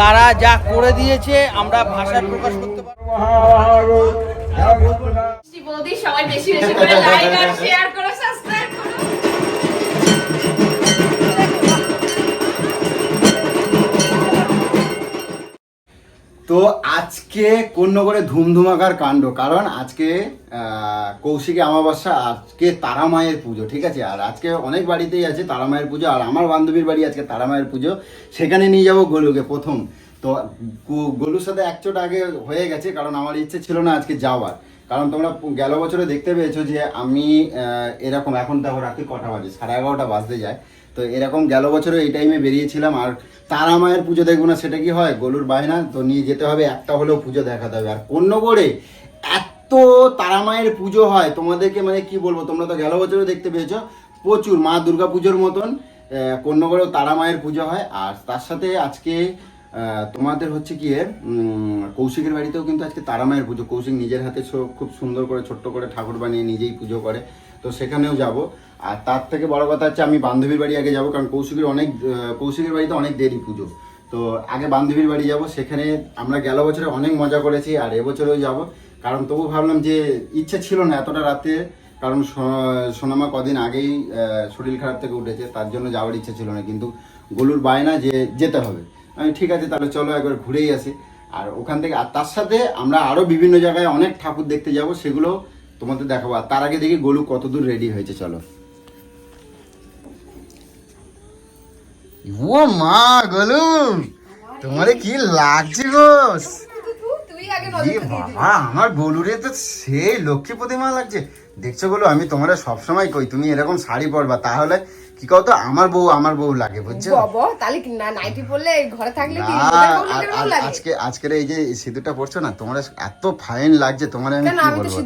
তারা যা করে দিয়েছে আমরা ভাষায় প্রকাশ করতে পারবো না। সবাই বেশি বেশি করে লাইক আর শেয়ার করো, সাবস্ক্রাইব করো। তো আজকে কন্যগড়ে ধুমধুমাকার কাণ্ড, কারণ আজকে কৌশিকী অমাবস্যা, আজকে তারা মায়ের পুজো, ঠিক আছে। আর আজকে অনেক বাড়িতেই আছে তারা মায়ের পুজো, আর আমার বান্ধবীর বাড়ি আজকে তারা মায়ের পুজো, সেখানে নিয়ে যাবো গোলুকে প্রথম। তো গোলুর সাথে এক চোট আগে হয়ে গেছে, কারণ আমার ইচ্ছে ছিল না আজকে যাওয়ার, কারণ তোমরা গেল বছরে দেখতে পেয়েছো যে আমি এরকম, এখন দেখো রাত্রি কটা বাজে, 11:30 বাজতে যায়, তো এরকম গেল বছরে এই টাইমে বেরিয়েছিলাম। আর তারা মায়ের পুজো দেখবো না সেটা কি হয়, গোলুর বায়না, তো নিয়ে যেতে হবে, একটা হলেও পুজো দেখাতে হবে। আর কন্যগড়ে এত তারা মায়ের পুজো হয় তোমাদেরকে মানে কি বলবো, তোমরা তো গেল বছরে দেখতে পেয়েছো, প্রচুর মা দুর্গা পুজোর মতন কন্যগড়েও তারা মায়ের পুজো হয়। আর তার সাথে আজকে তোমাদের হচ্ছে গিয়ে কৌশিকের বাড়িতেও কিন্তু আজকে তারা মায়ের পুজো। কৌশিক নিজের হাতে খুব সুন্দর করে ছোট্ট করে ঠাকুর বানিয়ে নিজেই পুজো করে, তো সেখানেও যাব। আর তার থেকে বড় কথা হচ্ছে আমি বান্ধবীর বাড়ি আগে যাব, কারণ কৌশিকের বাড়িতে অনেক দেরি পুজো, তো আগে বান্ধবীর বাড়ি যাব। সেখানে আমরা গেল বছরে অনেক মজা করেছি, আর এবছরেও যাব, কারণ তবু ভাবলাম যে ইচ্ছে ছিল না এতটা রাতে, কারণ সোনামা কদিন আগেই শরীর খারাপ থেকে উঠেছে, তার জন্য যাওয়ার ইচ্ছে ছিল না, কিন্তু গোলুর বায়না যে যেতে হবে। আমি ঠিক আছে তাহলে চলো একবার ঘুরেই আসি। আর ওখান থেকে, আর তার সাথে আমরা আরও বিভিন্ন জায়গায় অনেক ঠাকুর দেখতে যাব, সেগুলো তোমাদের দেখাবো। আর তার আগে দেখি গোলু কতদূর রেডি হয়েছে, চলো। ও মা গোলু, তোমারে কি লাগছে গো? বাবা, আমার গোলুরে তো সেই লক্ষ্মী প্রতিমা লাগছে। দেখছো গোলু, আমি তোমার সবসময় কই তুমি এরকম শাড়ি পরবা, তাহলে কি কও তো আমার বউ লাগে, বুঝছো? বাবা তাহলে কি না নাইটি পরলে ঘরে থাকলে কি আজকের এই যে সিঁদুরটা পরছো না, তোমার এত ফাইন লাগছে, তোমার আমি কি বলবো,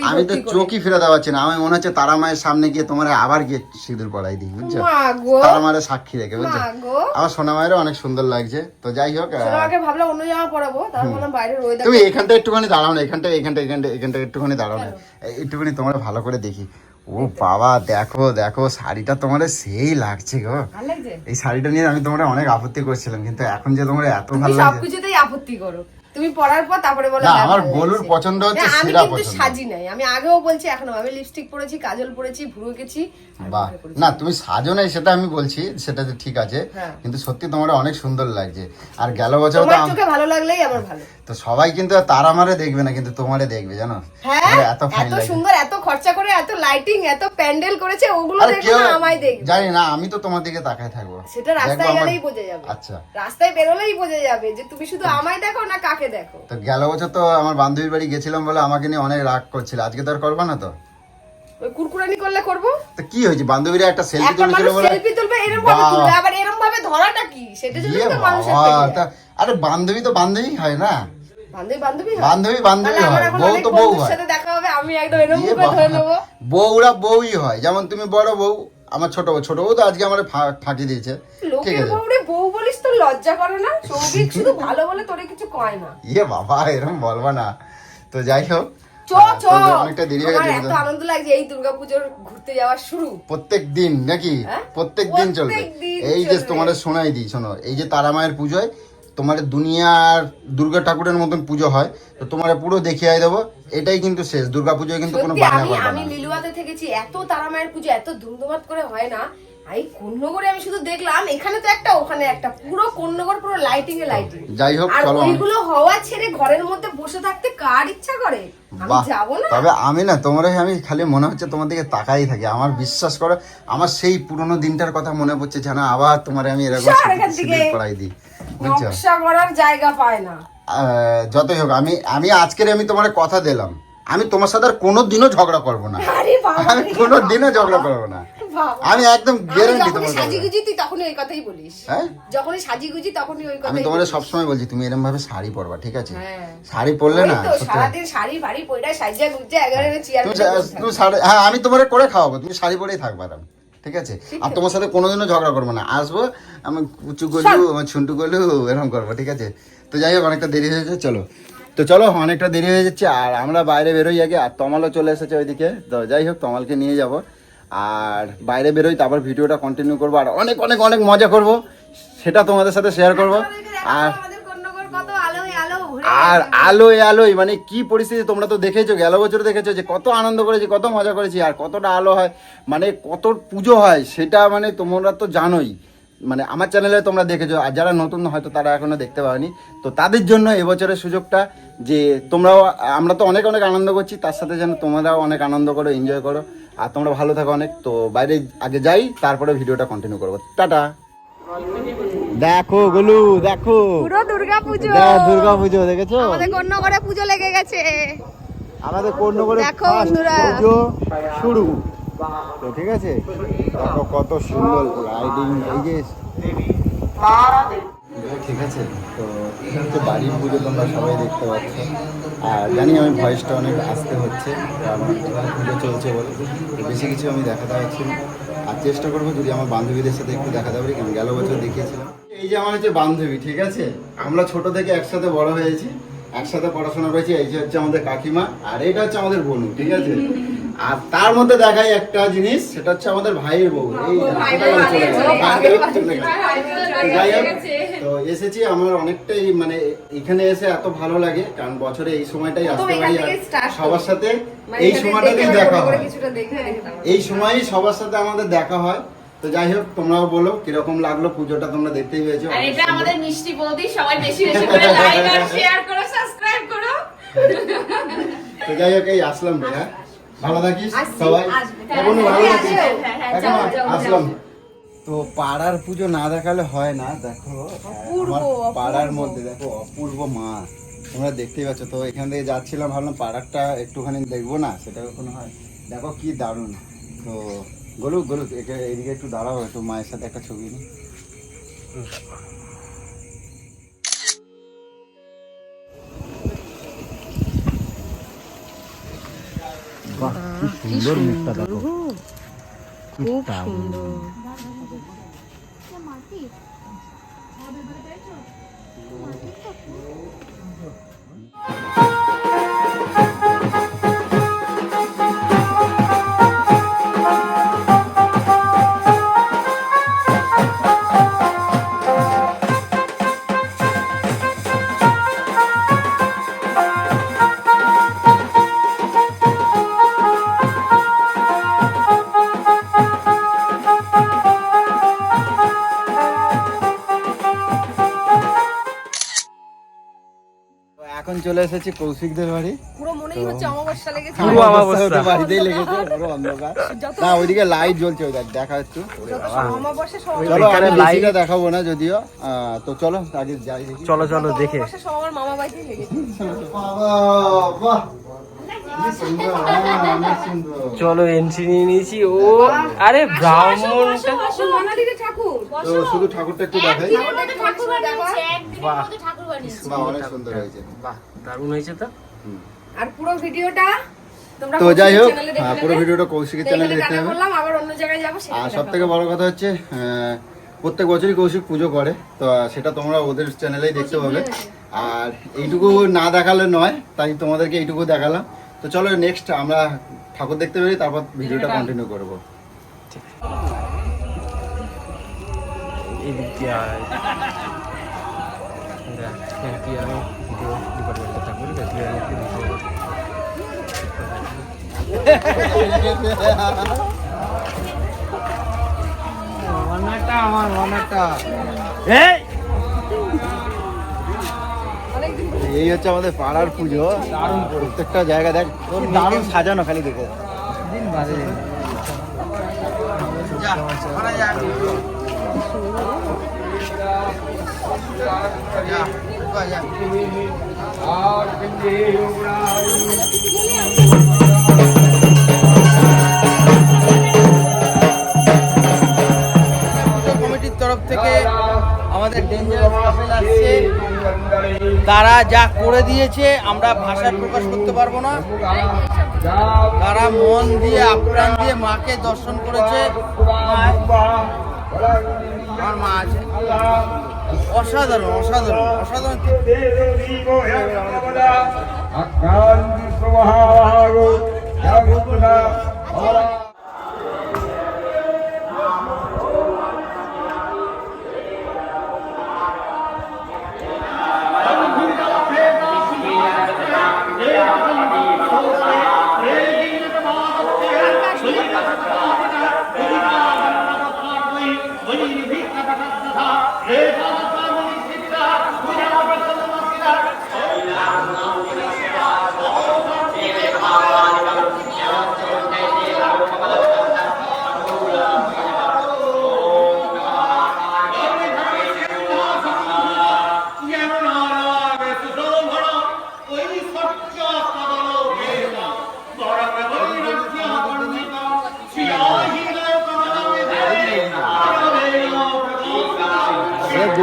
আমি তো চোখই ফিরে দেওয়াচ্ছি না। আমি মনে হচ্ছে তারা মায়ের সামনে গিয়ে তোমার আবার গিয়ে সিঁদুর পরাই দিই, বুঝছো? তারা মায়ের সাক্ষী রেখে, বুঝছো? আমার সোনা মায়েরও অনেক সুন্দর লাগছে। তো যাই হোক, ভাবলাম অন্য জামা পরাবো, তারপর বললাম বাইরের ওয়েদার। তুমি এখানটা একটুখানি দাঁড়াও না, এখানটা একটুখানি দাঁড়াও না, একটুখানি তোমার ভালো করে দেখি। ও বাবা, দেখো শাড়িটা তোমার সেই লাগছে গো। এই শাড়িটা নিয়ে আমি তোমার অনেক আপত্তি করছিলাম, কিন্তু এখন যে তোমার এত ভালো লাগছে। সবকিছুতেই আপত্তি করো তুমি, পরার পর তারপরে বলো না আমার গোলুর পছন্দ হচ্ছে সেরা পছন্দ। আমি কিন্তু সাজি নাই, আমি আগেও বলছি এখনো, আমি লিপস্টিক পরেছি, কাজল পরেছি, ভ্রু এঁকেছি। বাহ, না তুমি সাজো নাই সেটা আমি বলছি, সেটা তো ঠিক আছে, কিন্তু সত্যি তোমার অনেক সুন্দর লাগছে। আর গেল বছর তো চোখে ভালো লাগলেই আমার ভালো। তো সবাই কিন্তু তারা মারে দেখবে না, কিন্তু তোমারে দেখবে, জানো? এত সুন্দর, এত খরচা করে, এত লাইটিং, এত প্যান্ডেল করেছে, ওগুলো দেখবে না আমায় দেখবে? জানি না, আমি তো তোমার দিকে তাকায় থাকবো। সেটা রাস্তায় গেলেই বোঝা যাবে। আচ্ছা, রাস্তায় বেরোলেই বোঝা যাবে যে তুমি শুধু আমায় দেখো না কাকে দেখো। তো গেল বছর তো আমার বান্ধবীর বাড়ি গেছিলাম বলে আমাকে নিয়ে অনেক রাগ করছিল, আজকে তো আর করবা না তো? ওই কুরকুরানি করলে করবো। তো কি হয়েছে, বান্ধবীরা একটা সেলফি তুলেছিল বলে? সেলফি তুলবে এরকম ভাবে তুলবে, আবার এরকম ভাবে ধরাটা কি? সেটা যদি তো মানুষের পেটে। আরে বান্ধবী তো বান্ধবী হয় না, বান্ধবী হয়, বউ তো বউ হয়। সাথে দেখা হবে, আমি একদম এরকম ভাবে ধরে নেব। বউরা বউই হয়, যেমন তুমি বড় বউ, আমার ছোট বউ তো আজকে আমার ফাঁকি দিয়েছে। ঠিক আছে, বউরে বউ বলিস তো লজ্জা করে না? সৌভিক শুধু ভালো বলে তোরে কিছু কয় না। বাবা এরকম বলবা না। তো যাই হোক, অনেকটা দেরি হয়ে গেছে। এত আনন্দ লাগছে এই দুর্গাপূজার ঘুরতে যাওয়া শুরু প্রত্যেক দিন নাকি? প্রত্যেক দিন চলবে। এই যে তোমাদের শোনাই দিই, শোনো, এই যে তারা মায়ের পুজোয় তোমার দুনিয়ার দুর্গা ঠাকুরের মতন পুজো হয়, তো তোমার পুরো দেখিয়ে দেবো। এটাই কিন্তু শেষ, দুর্গা পুজোয় কিন্তু কোনো বায়না করবে না। আমি লিলুয়াতে থেকেছি, এত তারা মায়ের পুজো এত ধুমধুমাত করে হয় না। এই কন্যগড়ে আমি শুধু দেখলাম, এখানে তো একটা ওখানে একটা, পুরো কন্যগড় পুরো লাইটিং এ লাইটিং। যাই হোক, চলো। ওইগুলো হওয়া ছেড়ে ঘরের মধ্যে বসে থাকতে কার ইচ্ছা করে? আমি যাব না। তবে আমি না আমি খালি মনে হচ্ছে তোমার দিকে তাকাই থাকি। আমার বিশ্বাস করো, আমার সেই পুরনো দিনটার কথা মনে পড়ছে, জানা আবার তোমার আমি এরকম পড়াই দিই, বুঝছো? নকশা করার জায়গা পায় না। যতই হোক, আমি আজকের আমি তোমার কথা দিলাম, আমি তোমার সাথে আর কোনোদিনও ঝগড়া করবো না, আমি কোনোদিনও ঝগড়া করবো না, আমি একদম গ্যারান্টি তোমার। সাজিগুজি তুই তখনই ওই কথাই বলিস, হ্যাঁ? যখনই সাজিগুজি তখনই ওই কথাই। আমি তোমারে সবসময় বলছি তুমি এরকম ভাবে শাড়ি পরবা, ঠিক আছে? শাড়ি পরলে না সারাদিন শাড়ি ভাড়ি পয়রা সাজিয়া গুজিয়া এগারে চেয়ার তুমি শাড়ি, হ্যাঁ আমি তোমারে করে খাওয়াবো, তুমি শাড়ি পরেই থাকবা, ঠিক আছে? আর তোমার সাথে কোনোদিনও ঝগড়া করবো না, আসবো আমি কুচু গলু আমার ছুন্টু গলু এরকম করবো, ঠিক আছে? তো যাই হোক, অনেকটা দেরি হয়ে যাচ্ছে, চলো অনেকটা দেরি হয়ে যাচ্ছে, আর আমরা বাইরে বেরোই আগে। আর তমালও চলে এসেছে ওইদিকে, তো যাই হোক তমালকে নিয়ে যাব, আর বাইরে বেরোই, তারপর ভিডিওটা কন্টিনিউ করবো, আর অনেক অনেক অনেক মজা করব, সেটা তোমাদের সাথে শেয়ার করব। আর আর আলোয় আলোয় মানে কি পরিস্থিতি তোমরা তো দেখেছো, গেল বছর দেখেছো যে কত আনন্দ করেছি, কত মজা করেছি, আর কতটা আলো হয়, মানে কত পুজো হয় সেটা মানে তোমরা তো জানোই, মানে আমার চ্যানেলে তোমরা দেখেছো, আর যারা নতুন হয়তো তারা এখনো দেখতে পাওনি, তো তাদের জন্য এবছরের সুযোগটা যে তোমরাও, আমরা তো অনেক অনেক আনন্দ করছি, তার সাথে যেন তোমরাও অনেক আনন্দ করো, এনজয় করো, আর তোমরা ভালো থাকো অনেক। তো বাইরে আগে যাই, তারপরে ভিডিওটা কন্টিনিউ করবো। টাটা। দেখো গুলু, দেখো পুরো দুর্গাপুজো, দুর্গা পুজো দেখেছো, আমাদের কন্যাগড়ে পুজো লেগে গেছে, আমাদের কন্যাগড়ে দেখো বন্ধুরা পুজো শুরু। তো ঠিক আছে, দেখো কত সুন্দর লাইটিং, এই যে ঠিক আছে। তো এটা হচ্ছে বাড়ির পুজো, তোমরা সবাই দেখতে পাচ্ছ, আর জানি আমি ভয়েসটা অনেক আসতে হচ্ছে কারণ পুজো চলছে বলে, তো বেশি কিছু আমি দেখাতে পারছি না, আর চেষ্টা করবো যদি আমার বান্ধবীদের সাথে একটু দেখাতে পারি, কারণ গেল বছর দেখিয়েছিলাম। এই যে আমার হচ্ছে বান্ধবী, ঠিক আছে, আমরা ছোট থেকে একসাথে বড় হয়েছি, একসাথে পড়াশোনা করেছি। এই যে হচ্ছে আমাদের কাকিমা, আর এটা হচ্ছে আমাদের বোনু, ঠিক আছে। আর তার মধ্যে দেখাই একটা জিনিস, সেটা হচ্ছে আমাদের ভাইয়ের বউ। এই যাই হোক, তো এসেছি, আমার অনেকটাই মানে এখানে এসে এত ভালো লাগে, কারণ বছরে এই সময়টাই আসতে পারি আর সবার সাথে এই সময়টাতেই দেখা হয়, এই সময়ই সবার সাথে আমাদের দেখা হয়। তো যাই হোক, তোমরাও বলো কিরকম লাগলো পুজোটা, তোমরা দেখতেই পেয়েছো। আর এটা আমাদের মিষ্টি বৌদি, সবাই বেশি বেশি করে লাইক আর শেয়ার করো, সাবস্ক্রাইব করো। তো যাই হোক, এই আসলাম রে, হ্যাঁ ভালো থাকিস সবাই, এখনো ভালো থাকিস, আসলাম। তো পাড়ার পুজো না দেখালে হয় না, দেখো আমার পাড়ার মধ্যে দেখো অপূর্ব মা, তোমরা দেখতেই পাচ্ছ। তো এখান থেকে যাচ্ছিলাম, ভাবলাম পাড়ারটা একটুখানি দেখবো না, সেটা কখনো হয়, দেখো কি দারুণ। তো গলু গলু এইদিকে একটু দাঁড়াও, একটু মায়ের সাথে একটা ছবি নিই। বাহ, কি সুন্দর মুখটা দেখো, খুব সুন্দর। এখন চলে এসেছি কৌশিকদের বাড়ি, পুরো মনেই হচ্ছে অমাবস্যা লেগেছে, পুরো অমাবস্যা বাড়িতেই লেগেছে, পুরো অন্ধকার। না ওইদিকে লাইট জ্বলছে, ওই দেখা একটু। অমাবস্যা সব চলো, আমি লাইটটা দেখাবো না যদিও, তো চলো আগে যাই দেখি। চলো চলো দেখে। অমাবস্যা সব আমার মামা বাড়িতেই লেগেছে। বাহ, কি সুন্দর, অনেক সুন্দর। চলো এন্ট্রি নিয়ে নিয়েছি। ও আরে ব্রাহ্মণটা বাঙালিদের ঠাকুর, তো শুধু ঠাকুরটা একটু দেখাই। ঠাকুর বানিয়েছে, একদিনের মধ্যে ঠাকুর বানিয়েছে। বাহ, অনেক সুন্দর হয়েছে। বাহ, দারুণ হয়েছে তো। আর পুরো ভিডিওটা তোমরা তো যাই হোক, চ্যানেলে দেখে পুরো নেবে। ভিডিওটা কৌশিকের চ্যানেলে দেখতে হবে। বললাম আবার অন্য জায়গায় যাবো, আর সব থেকে বড় কথা হচ্ছে প্রত্যেক বছরই কৌশিক পুজো করে, তো সেটা তোমরা ওদের চ্যানেলেই দেখতে পাবে। আর এইটুকু না দেখালে নয়, তাই তোমাদেরকে এইটুকু দেখালাম। তো চলো নেক্সট আমরা ঠাকুর দেখতে পারি, তারপর ভিডিওটা কন্টিনিউ করবো। এদিক দিয়ে আয়। দেখ, এদিকে আমি ভিডিও ডিপার্টমেন্টে থাকবো, ঠিক আছে? আমি একটু ভিডিও এই হচ্ছে আমাদের পাড়ার পুজো, দারুণ প্রত্যেকটা জায়গা দেখ, দারুণ সাজানো, খালি দেখে কমিটির তরফ থেকে আমাদের ডেঞ্জারাস কাপেল আসছে, তারা যা করে দিয়েছে আমরা ভাষায় প্রকাশ করতে পারবো না। তারা মন দিয়ে আপ্রাণ দিয়ে মাকে দর্শন করেছে। আমার মা আছে, অসাধারণ অসাধারণ অসাধারণ।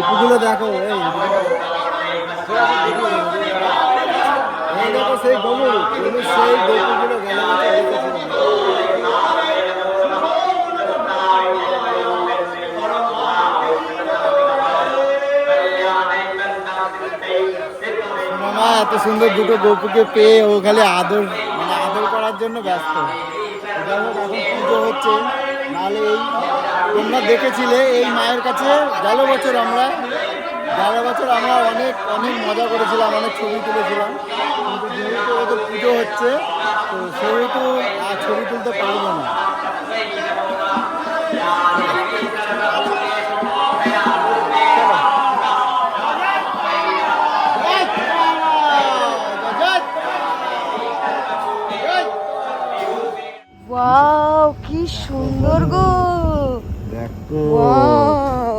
গোপুগুলো দেখো, এই দেখো সেই গোপু, সেই গোপুগুলো গেল বছর দেখেছিলাম। মামা এত সুন্দর দুটো গোপুকে পেয়ে ও খালি আদর মানে আদর করার জন্য ব্যস্ত। যাই হোক, এখন পুজো হচ্ছে, নাহলে এই তোমরা দেখেছিলে এই মায়ের কাছে গেল বছর আমরা অনেক অনেক মজা করেছিলাম, অনেক ছবি তুলেছিলাম, কিন্তু যেহেতু ওদের পুজো হচ্ছে তো সেহেতু আর ছবি তুলতে পারবো না। ওয়াও কি সুন্দর গো, দেখো ওয়াও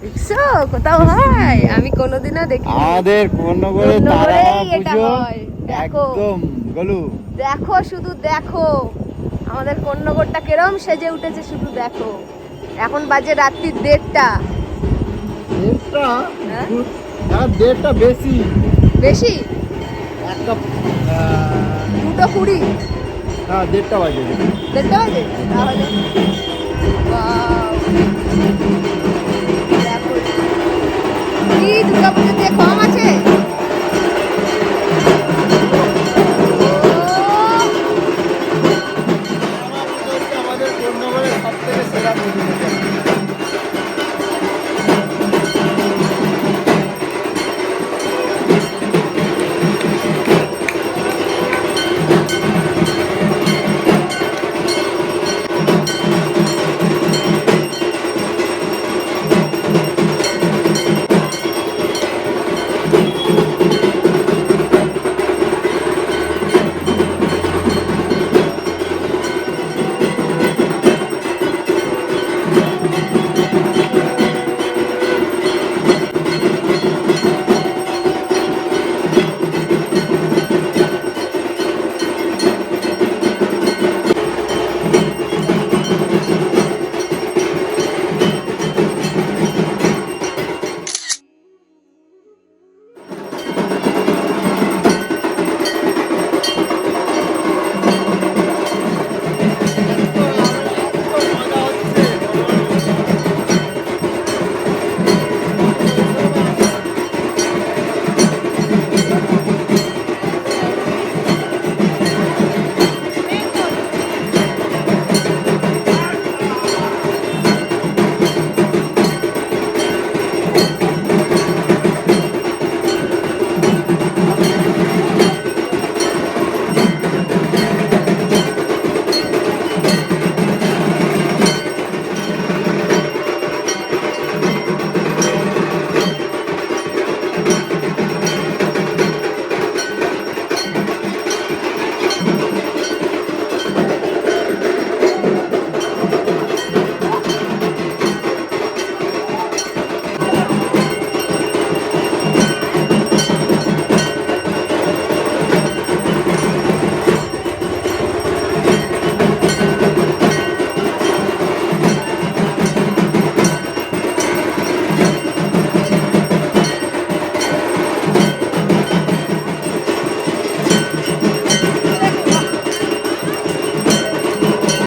দেখছো কোথাও হয়, আমি কোনোদিনও দেখিনি। আমাদের কোন্নগরে তারা কোন্নগরেই এটা পুজো হয়, দেখো। একদম গলু। দেখো শুধু দেখো আমাদের কোন্নগরটা কেরম সেজে উঠেছে, শুধু দেখো। এখন বাজে রাত্রি 1:30। দেড়টা হ্যাঁ? হ্যাঁ, দেড়টা বেশি বেশি একটা 2:20, হ্যাঁ 1:30 বাজে। 1:30 বাজে তাহলে। Wow! দেখো কি দুর্গাপূজা